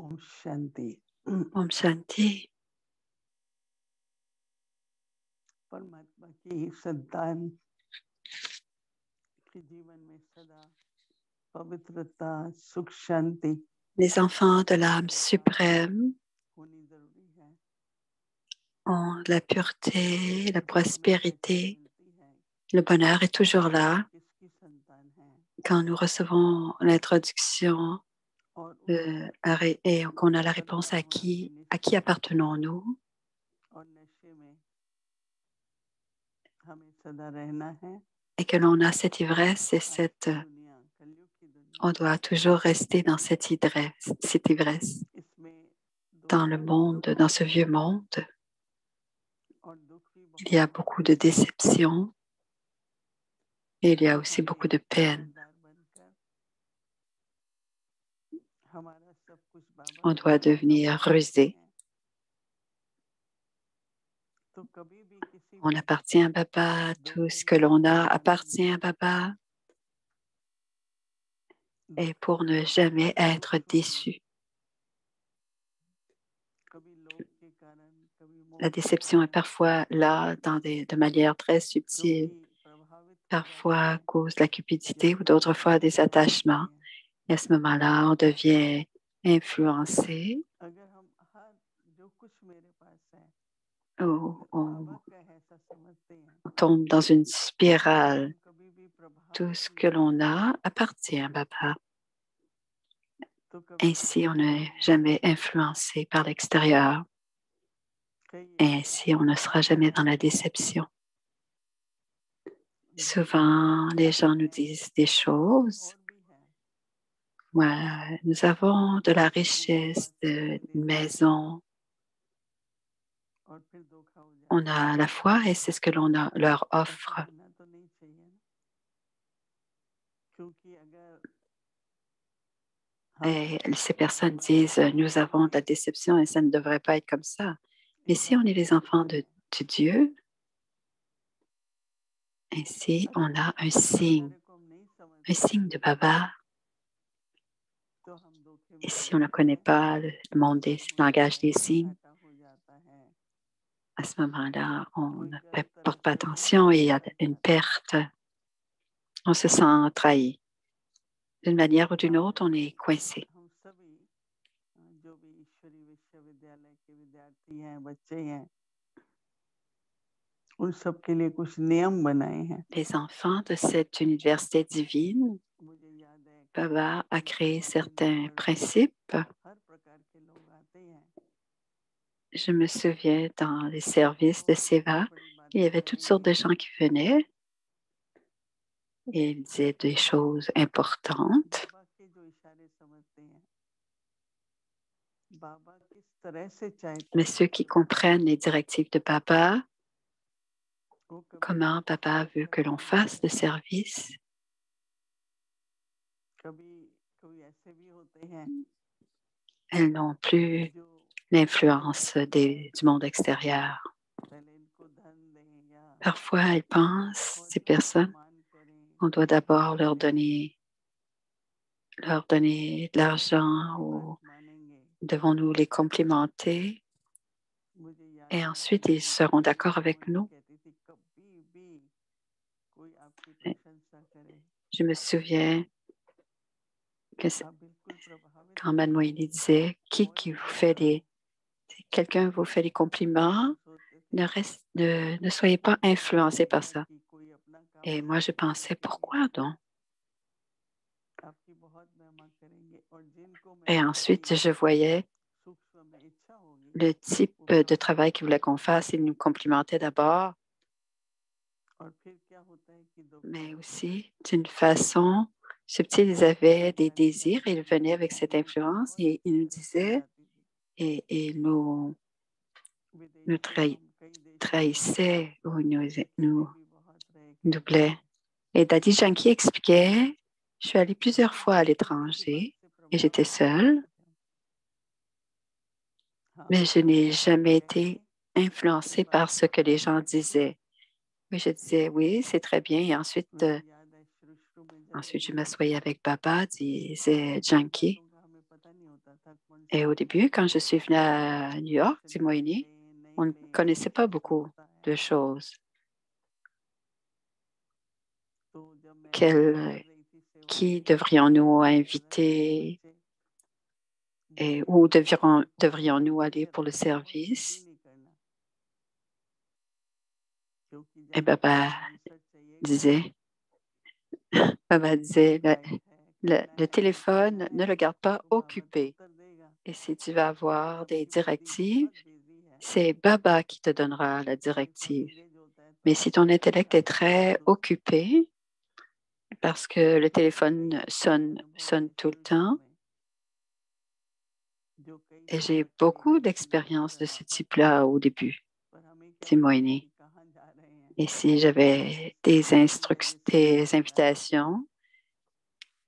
ओम Shanti. Om Shanti. परमात्मा की संतान के जीवन में सदा पवित्रता, सुख, शांति Les enfants de l'âme suprême होनी जरूरी है। ont la pureté, la जैसे हमें पहचान prospérité. मिलती है Le bonheur est toujours là किसकी संतान है quand nous recevons l'introduction और उस et qu'on a la पैदा réponse होने के à qui निश्चय appartenons-nous. और नशे में हमें सदा रहना है। Et que l'on a cette ivresse et आज की दुनिया, कलयुग की दुनिया, on doit toujours rester dans cette ivresse. इसमें Dans le monde, dans ce vieux monde, और दुख भी il y a beaucoup de déceptions et il y a aussi beaucoup de peine. On doit devenir rusé. On appartient à Baba, tout ce que l'on a appartient à Baba. Et pour ne jamais être déçu. La déception est parfois là de manière très subtile, parfois à cause de la cupidité ou d'autres fois des attachements. Et à ce moment-là, on devient influencé. On tombe dans une spirale. Tout ce que l'on a appartient à Baba. Ainsi, on n'est jamais influencé par l'extérieur. Et ainsi, on ne sera jamais dans la déception. Souvent, les gens nous disent des choses. Ouais, nous avons de la richesse, d'une maison. On a la foi et c'est ce que l'on leur offre. Et ces personnes disent, nous avons de la déception et ça ne devrait pas être comme ça. Mais si on est les enfants de Dieu, ainsi on a un signe de Baba. Et si on ne connaît pas le langage des signes, à ce moment-là, on ne porte pas attention et il y a une perte. On se sent trahi. D'une manière ou d'une autre, on est coincé. Les enfants de cette université divine, Baba a créé certains principes. Je me souviens dans les services de Seva, il y avait toutes sortes de gens qui venaient et ils disaient des choses importantes. Mais ceux qui comprennent les directives de Baba, comment Baba veut que l'on fasse le service, elles n'ont plus l'influence du monde extérieur. Parfois, elles pensent, ces personnes, on doit d'abord leur donner de l'argent ou devons-nous les complimenter et ensuite ils seront d'accord avec nous. Je me souviens que quand Mme Moïli disait quelqu'un vous fait des compliments, ne soyez pas influencé par ça. Et moi, je pensais, pourquoi donc? Et ensuite, je voyais le type de travail qu'ils voulaient qu'on fasse. Ils nous complimentaient d'abord, mais aussi d'une façon subtile, ils avaient des désirs et ils venaient avec cette influence et ils nous disaient et ils nous trahissaient ou nous doublaient. Et Dadi Janki expliquait, je suis allée plusieurs fois à l'étranger et j'étais seule, mais je n'ai jamais été influencée par ce que les gens disaient. Oui, je disais, oui, c'est très bien. Et ensuite je m'assoyais avec Baba, disait Janki. Et au début, quand je suis venue à New York, dit Moini, on ne connaissait pas beaucoup de choses. Qui devrions-nous inviter et où devrions-nous aller pour le service? Et Baba disait, le téléphone, ne le garde pas occupé. Et si tu vas avoir des directives, c'est Baba qui te donnera la directive. Mais si ton intellect est très occupé, parce que le téléphone sonne tout le temps, et j'ai beaucoup d'expérience de ce type-là au début, dit Moini. Et si j'avais des invitations,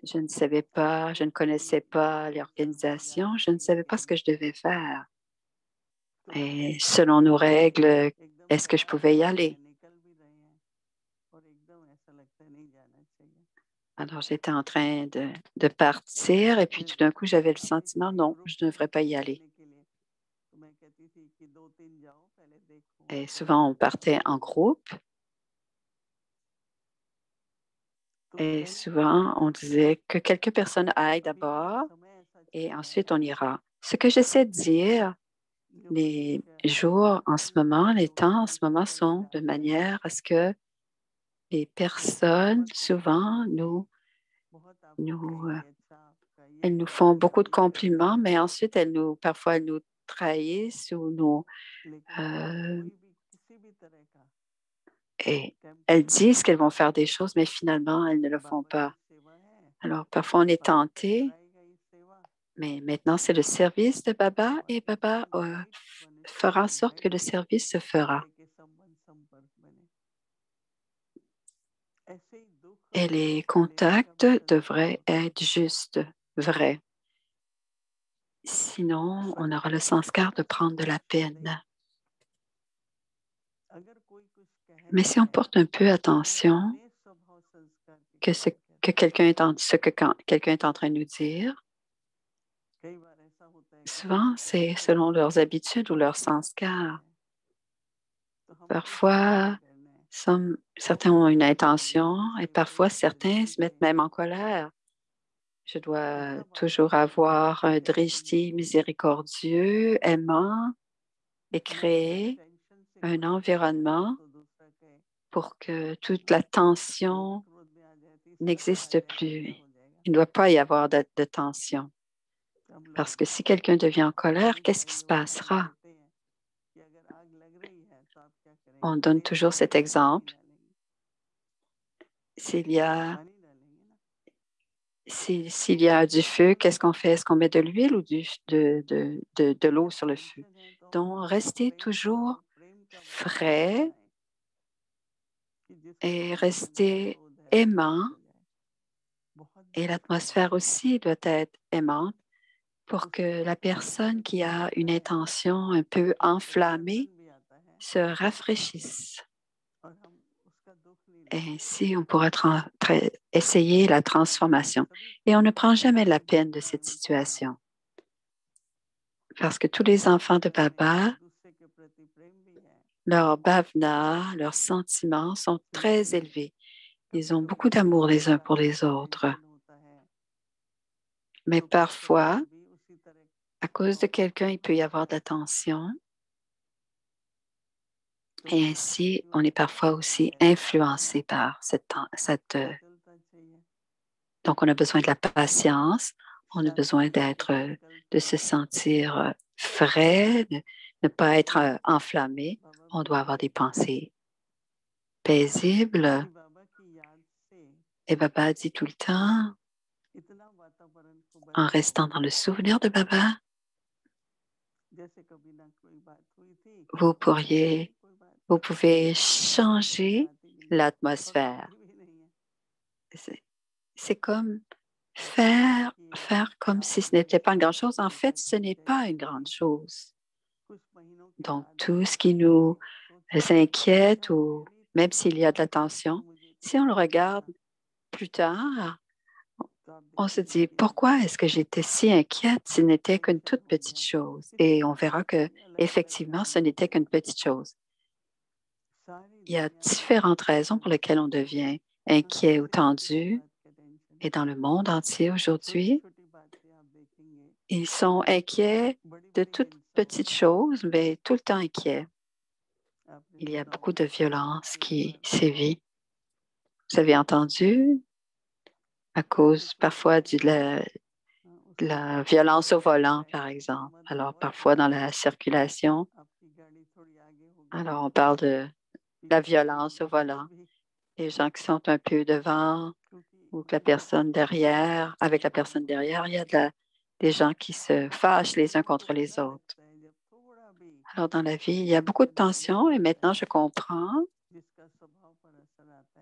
je ne savais pas, je ne connaissais pas l'organisation, je ne savais pas ce que je devais faire. Et selon nos règles, est-ce que je pouvais y aller? Alors, j'étais en train de partir et puis tout d'un coup, j'avais le sentiment, non, je ne devrais pas y aller. Et souvent, on partait en groupe. Et souvent, on disait que quelques personnes aillent d'abord et ensuite on ira. Ce que j'essaie de dire, les jours en ce moment, les temps en ce moment sont de manière à ce que les personnes, souvent, elles nous font beaucoup de compliments, mais ensuite, parfois, elles nous trahissent ou et elles disent qu'elles vont faire des choses, mais finalement, elles ne le font pas. Alors, parfois, on est tenté, mais maintenant, c'est le service de Baba et Baba fera en sorte que le service se fera. Et les contacts devraient être justes, vrais. Sinon, on aura le sanskar de prendre de la peine. Mais si on porte un peu attention que ce que quelqu'un est en train de nous dire, souvent, c'est selon leurs habitudes ou leur sanskar. Parfois, certains ont une intention et parfois certains se mettent même en colère. Je dois toujours avoir un drishti miséricordieux, aimant et créer un environnement pour que toute la tension n'existe plus. Il ne doit pas y avoir de tension. Parce que si quelqu'un devient en colère, qu'est-ce qui se passera? On donne toujours cet exemple. S'il y a du feu, qu'est-ce qu'on fait? Est-ce qu'on met de l'huile ou de l'eau sur le feu? Donc, restez toujours frais et restez aimant. Et l'atmosphère aussi doit être aimante pour que la personne qui a une intention un peu enflammée se rafraîchisse. Et ainsi, on pourra essayer la transformation. Et on ne prend jamais la peine de cette situation. Parce que tous les enfants de Baba, leur bhavana, leurs sentiments sont très élevés. Ils ont beaucoup d'amour les uns pour les autres. Mais parfois, à cause de quelqu'un, il peut y avoir de la tension. Et ainsi, on est parfois aussi influencé par Donc, on a besoin de la patience, on a besoin de se sentir frais, de ne pas être enflammé. On doit avoir des pensées paisibles. Et Baba dit tout le temps, en restant dans le souvenir de Baba, vous pouvez changer l'atmosphère. C'est comme faire comme si ce n'était pas une grande chose. En fait, ce n'est pas une grande chose. Donc, tout ce qui nous inquiète ou même s'il y a de la tension, si on le regarde plus tard, on se dit, pourquoi est-ce que j'étais si inquiète s'il n'était qu'une toute petite chose? Et on verra que effectivement, ce n'était qu'une petite chose. Il y a différentes raisons pour lesquelles on devient inquiet ou tendu. Et dans le monde entier aujourd'hui, ils sont inquiets de toutes petites choses, mais tout le temps inquiets. Il y a beaucoup de violence qui sévit. Vous avez entendu à cause parfois de la violence au volant, par exemple. Alors, parfois dans la circulation, alors on parle de la violence au volant. Les gens qui sont un peu devant ou que la personne derrière, avec la personne derrière, il y a des gens qui se fâchent les uns contre les autres. Alors, dans la vie, il y a beaucoup de tensions et maintenant, je comprends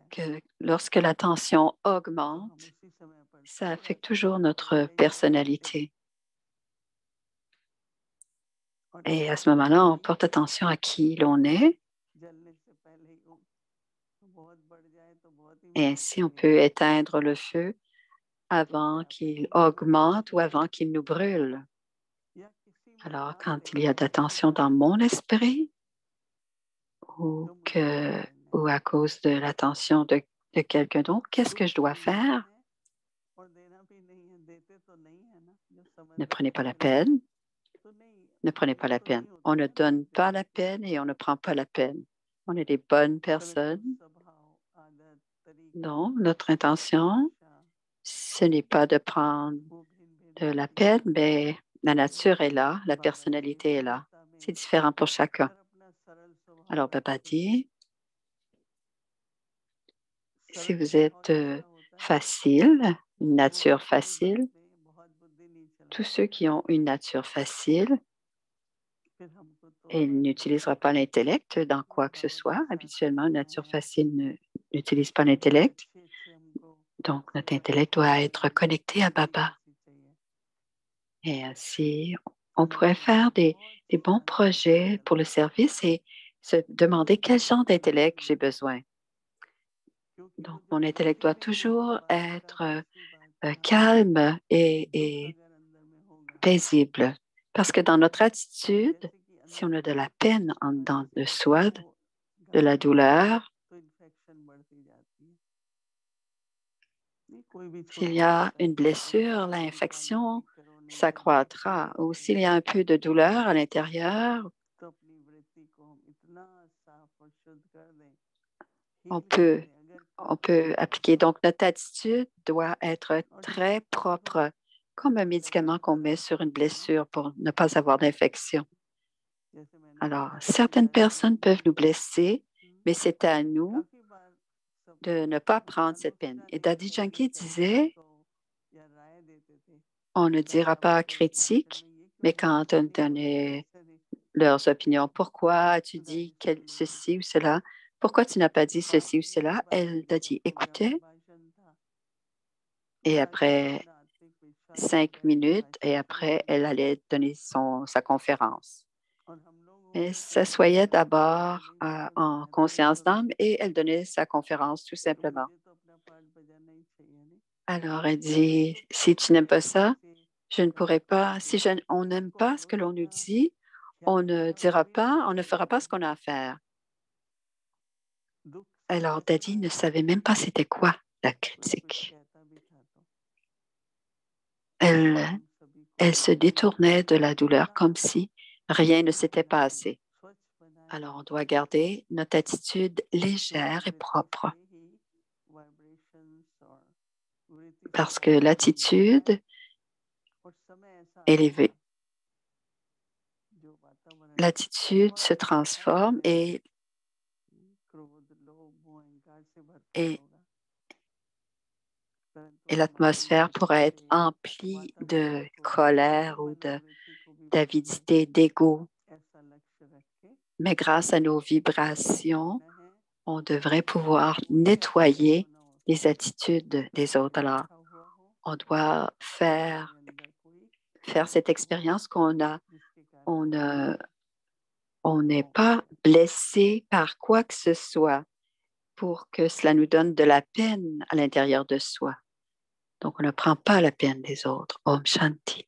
que lorsque la tension augmente, ça affecte toujours notre personnalité. Et à ce moment-là, on porte attention à qui l'on est. Et ainsi, on peut éteindre le feu avant qu'il augmente ou avant qu'il nous brûle. Alors, quand il y a de la tension dans mon esprit ou à cause de la tension de quelqu'un d'autre, qu'est-ce que je dois faire? Ne prenez pas la peine. Ne prenez pas la peine. On ne donne pas la peine et on ne prend pas la peine. On est des bonnes personnes. Non, notre intention, ce n'est pas de prendre de la peine, mais la nature est là, la personnalité est là. C'est différent pour chacun. Alors, Baba dit, si vous êtes facile, une nature facile, tous ceux qui ont une nature facile, ils n'utiliseront pas l'intellect dans quoi que ce soit. Habituellement, une nature facile n'utilise pas l'intellect. Donc, notre intellect doit être connecté à Baba. Et ainsi, on pourrait faire des bons projets pour le service et se demander quel genre d'intellect j'ai besoin. Donc, mon intellect doit toujours être calme et paisible. Parce que dans notre attitude, si on a de la peine dans le soi, de la douleur, s'il y a une blessure, l'infection s'accroîtra. Ou s'il y a un peu de douleur à l'intérieur, on peut appliquer. Donc, notre attitude doit être très propre, comme un médicament qu'on met sur une blessure pour ne pas avoir d'infection. Alors, certaines personnes peuvent nous blesser, mais c'est à nous de ne pas prendre cette peine. Et Daddy Yankee disait, on ne dira pas critique, mais quand on donnait leurs opinions, pourquoi as-tu dit ceci ou cela? Pourquoi tu n'as pas dit ceci ou cela? Elle a dit, écoutez, et après 5 minutes, et après, elle allait donner sa conférence. Elle s'assoyait d'abord en conscience d'âme et elle donnait sa conférence tout simplement. Alors, elle dit, si tu n'aimes pas ça, je ne pourrai pas, on n'aime pas ce que l'on nous dit, on ne dira pas, on ne fera pas ce qu'on a à faire. Alors, Daddy ne savait même pas c'était quoi la critique. Elle se détournait de la douleur comme si rien ne s'était passé. Alors, on doit garder notre attitude légère et propre. Parce que l'attitude élevée, l'attitude se transforme et l'atmosphère pourrait être emplie de colère ou d'avidité, d'ego. Mais grâce à nos vibrations, on devrait pouvoir nettoyer les attitudes des autres. Alors, on doit faire cette expérience on n'est pas blessé par quoi que ce soit pour que cela nous donne de la peine à l'intérieur de soi. Donc, on ne prend pas la peine des autres. Om Shanti.